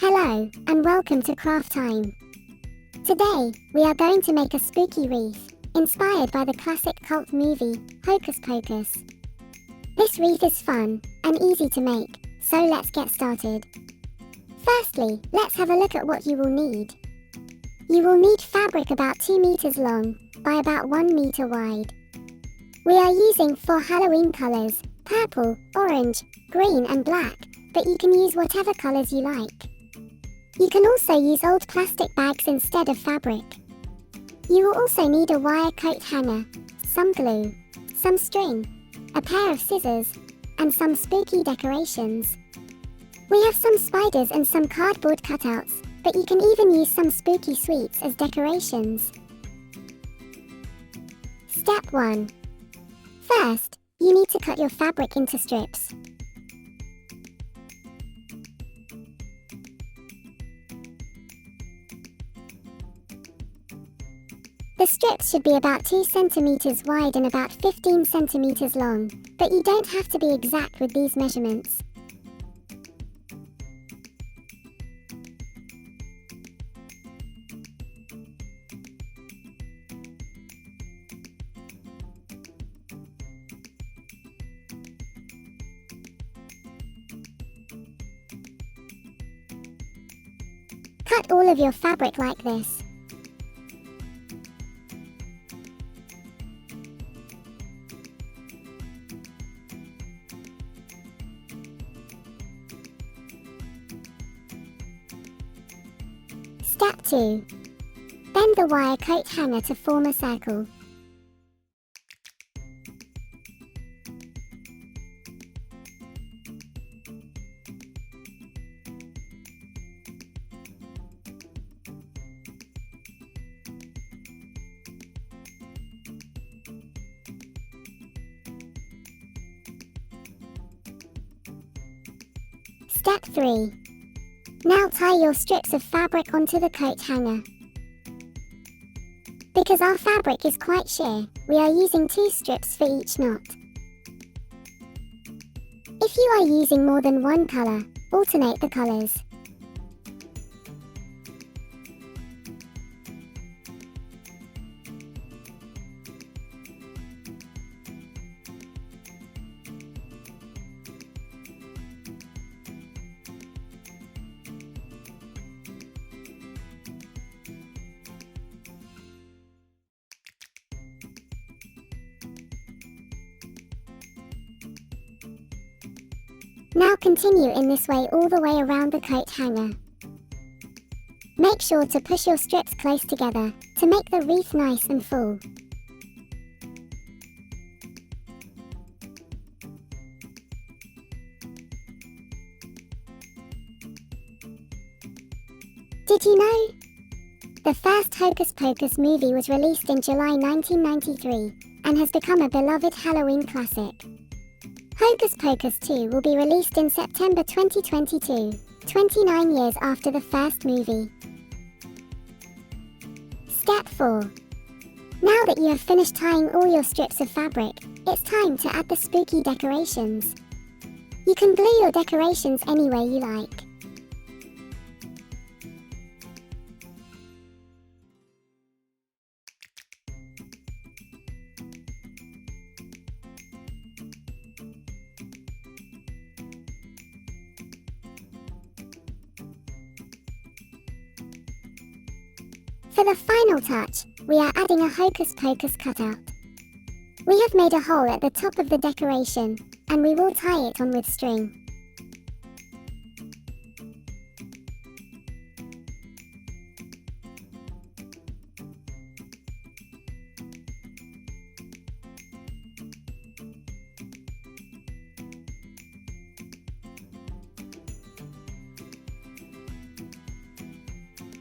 Hello, and welcome to Craft Time. Today, we are going to make a spooky wreath, inspired by the classic cult movie, Hocus Pocus. This wreath is fun and easy to make, so let's get started. Firstly, let's have a look at what you will need. You will need fabric about 2 meters long, by about 1 meter wide. We are using 4 Halloween colors, purple, orange, green and black, but you can use whatever colors you like. You can also use old plastic bags instead of fabric. You will also need a wire coat hanger, some glue, some string, a pair of scissors, and some spooky decorations. We have some spiders and some cardboard cutouts, but you can even use some spooky sweets as decorations. Step 1. First, you need to cut your fabric into strips. The strips should be about 2 centimeters wide and about 15 centimeters long, but you don't have to be exact with these measurements. Cut all of your fabric like this. Step 2. Bend the wire coat hanger to form a circle. Step 3. Now tie your strips of fabric onto the coat hanger. Because our fabric is quite sheer, we are using 2 strips for each knot. If you are using more than one color, alternate the colors. Now continue in this way all the way around the coat hanger. Make sure to push your strips close together to make the wreath nice and full. Did you know? The first Hocus Pocus movie was released in July 1993 and has become a beloved Halloween classic. Hocus Pocus 2 will be released in September 2022, 29 years after the first movie. Step 4. Now that you have finished tying all your strips of fabric, it's time to add the spooky decorations. You can glue your decorations any way you like. For the final touch, we are adding a Hocus Pocus cutout. We have made a hole at the top of the decoration, and we will tie it on with string.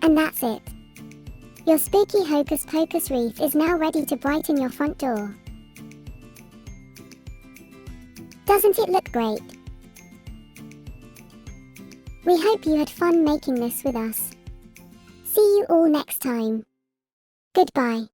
And that's it. Your spooky Hocus Pocus wreath is now ready to brighten your front door. Doesn't it look great? We hope you had fun making this with us. See you all next time. Goodbye.